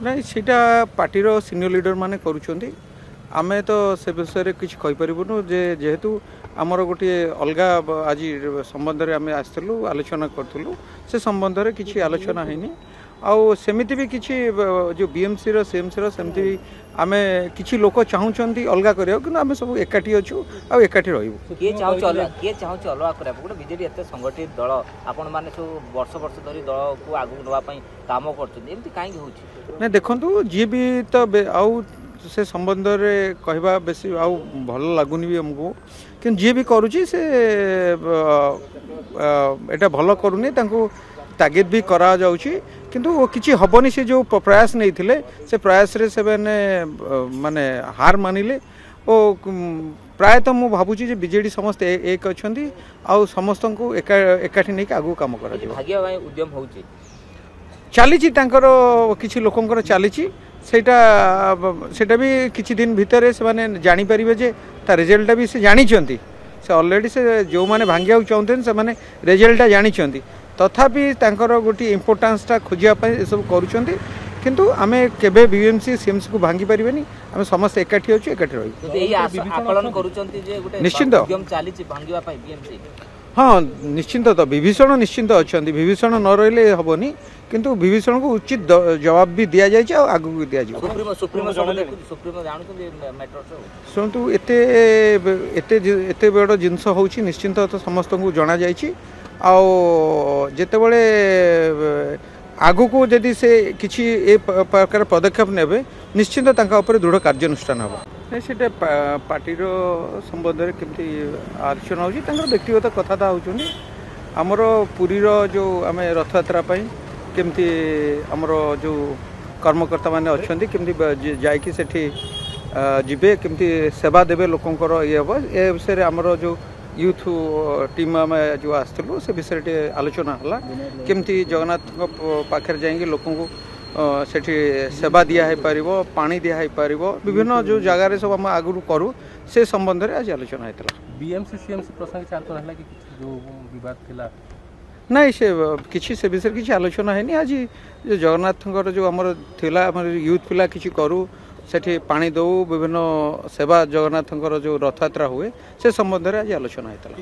ନାଇଁ ସେଇଟା ପାର୍ଟିର ସିନିୟର ଲିଡର ମାନେ କରୁଛନ୍ତି। ଆମେ ତ ସେ ବିଷୟରେ କିଛି କହିପାରିବୁନୁ ଯେହେତୁ ଆମର ଗୋଟିଏ ଅଲଗା ଆଜି ସମ୍ବନ୍ଧରେ ଆମେ ଆସିଥିଲୁ ଆଲୋଚନା କରୁଥିଲୁ ସେ ସମ୍ବନ୍ଧରେ କିଛି ଆଲୋଚନା ହେଇନି ଆଉ ସେମିତି ବି କିଛି ଯେଉଁ ବିଏମସିର ସିଏମସିର ସେମିତି ବି ଆମେ କିଛି ଲୋକ ଚାହୁଁଛନ୍ତି ଅଲଗା କରିବାକୁ କିନ୍ତୁ ଆମେ ସବୁ ଏକାଠି ଅଛୁ ଆଉ ଏକାଠି ରହିବୁ। କିଏ ଚାହୁଁଛି ଅଲଗା କରିବାକୁ ଗୋଟେ ବିଜେଡି ଏତେ ସଂଗଠିତ ଦଳ ଆପଣ ମାନେ ସବୁ ବର୍ଷ ବର୍ଷ ଧରି ଦଳକୁ ଆଗକୁ ନେବା ପାଇଁ କାମ କରୁଛନ୍ତି ଏମିତି କାହିଁକି ହେଉଛି? ନା ଦେଖନ୍ତୁ ଯିଏ ବି ତ ଆଉ ସେ ସମ୍ବନ୍ଧରେ କହିବା ବେଶୀ ଆଉ ଭଲ ଲାଗୁନି ବି ଆମକୁ କିନ୍ତୁ ଯିଏ ବି କରୁଛି ସେ ଏଇଟା ଭଲ କରୁନି ତାଙ୍କୁ ତାଗିଦ ବି କରାଯାଉଛି କିନ୍ତୁ କିଛି ହେବନି। ସେ ଯେଉଁ ପ୍ରୟାସ ନେଇଥିଲେ ସେ ପ୍ରୟାସରେ ସେମାନେ ମାନେ ହାର ମାନିଲେ ଓ ପ୍ରାୟତଃ ମୁଁ ଭାବୁଛି ଯେ ବିଜେଡ଼ି ସମସ୍ତେ ଏକ ଅଛନ୍ତି ଆଉ ସମସ୍ତଙ୍କୁ ଏକାଠି ନେଇକି ଆଗକୁ କାମ କରାଯିବ। ଭାଗିବା ପାଇଁ ଉଦ୍ୟମ ହେଉଛି ଚାଲିଛି ତାଙ୍କର କିଛି ଲୋକଙ୍କର ଚାଲିଛି ସେଇଟା ବି କିଛି ଦିନ ଭିତରେ ସେମାନେ ଜାଣିପାରିବେ ଯେ ତା ରେଜଲ୍ଟଟା ବି ସେ ଜାଣିଛନ୍ତି। ସେ ଅଲରେଡ଼ି ସେ ଯେଉଁମାନେ ଭାଙ୍ଗିବାକୁ ଚାହୁଁଛନ୍ତି ସେମାନେ ରେଜଲ୍ଟଟା ଜାଣିଛନ୍ତି ତଥାପି ତାଙ୍କର ଗୋଟିଏ ଇମ୍ପୋର୍ଟାନ୍ସଟା ଖୋଜିବା ପାଇଁ ଏସବୁ କରୁଛନ୍ତି କିନ୍ତୁ ଆମେ କେବେ ବିଏମସି ସିଏମସିକୁ ଭାଙ୍ଗି ପାରିବେନି। ଆମେ ସମସ୍ତେ ଏକାଠି ଅଛୁ ଏକାଠି ରହିବୁ। ନିଶ୍ଚିନ୍ତ ହଁ ନିଶ୍ଚିନ୍ତ ତ ବିଭୀଷଣ ନିଶ୍ଚିନ୍ତ ଅଛନ୍ତି। ବିଭୀଷଣ ନ ରହିଲେ ହେବନି କିନ୍ତୁ ବିଭୀଷଣକୁ ଉଚିତ ଜବାବ ବି ଦିଆଯାଇଛି ଆଉ ଆଗକୁ ଦିଆଯିବ। ଶୁଣନ୍ତୁ ଏତେ ବଡ଼ ଜିନିଷ ହେଉଛି ନିଶ୍ଚିନ୍ତ ତ ସମସ୍ତଙ୍କୁ ଜଣାଯାଇଛି ଆଉ ଯେତେବେଳେ ଆଗକୁ ଯଦି ସେ କିଛି ଏ ପ୍ରକାର ପଦକ୍ଷେପ ନେବେ ନିଶ୍ଚିନ୍ତ ତାଙ୍କ ଉପରେ ଦୃଢ଼ କାର୍ଯ୍ୟାନୁଷ୍ଠାନ ହେବ। ସେଇଟା ପାର୍ଟିର ସମ୍ବନ୍ଧରେ କେମିତି ଆଲୋଚନା ହେଉଛି ତାଙ୍କର ବ୍ୟକ୍ତିଗତ କଥାବାର୍ତ୍ତା ହେଉଛନ୍ତି। ଆମର ପୁରୀର ଯେଉଁ ଆମେ ରଥଯାତ୍ରା ପାଇଁ କେମିତି ଆମର ଯେଉଁ କର୍ମକର୍ତ୍ତାମାନେ ଅଛନ୍ତି କେମିତି ଯାଇକି ସେଠି ଯିବେ କେମିତି ସେବା ଦେବେ ଲୋକଙ୍କର ଇଏ ହେବ ଏ ବିଷୟରେ ଆମର ଯେଉଁ ୟୁଥ୍ ଟିମ୍ ଆମେ ଯେଉଁ ଆସିଥିଲୁ ସେ ବିଷୟରେ ଟିକେ ଆଲୋଚନା ହେଲା କେମିତି ଜଗନ୍ନାଥଙ୍କ ପାଖରେ ଯାଇକି ଲୋକଙ୍କୁ ସେଠି ସେବା ଦିଆ ହେଇପାରିବ ପାଣି ଦିଆ ହେଇପାରିବ ବିଭିନ୍ନ ଯେଉଁ ଜାଗାରେ ସବୁ ଆମେ ଆଗରୁ କରୁ ସେ ସମ୍ବନ୍ଧରେ ଆଜି ଆଲୋଚନା ହେଇଥିଲା। ବିଏମସି ସିଏମସି ପ୍ରସଙ୍ଗ ଆଲୋଚନା ହେଲା କି ଯେଉଁ ବିବାଦ ଥିଲା ନାଇଁ କିଛି ସେ ବିଷୟରେ କିଛି ଆଲୋଚନା ହେଇନି। ଆଜି ଜଗନ୍ନାଥଙ୍କର ଯେଉଁ ଆମର ଥିଲା ଆମର ୟୁଥ୍ ପିଲା କିଛି କରୁ ସେଠି ପାଣି ଦେଉ ବିଭିନ୍ନ ସେବା ଜଗନ୍ନାଥଙ୍କର ଯେଉଁ ରଥଯାତ୍ରା ହୁଏ ସେ ସମ୍ବନ୍ଧରେ ଆଜି ଆଲୋଚନା ହେଇଥିଲା।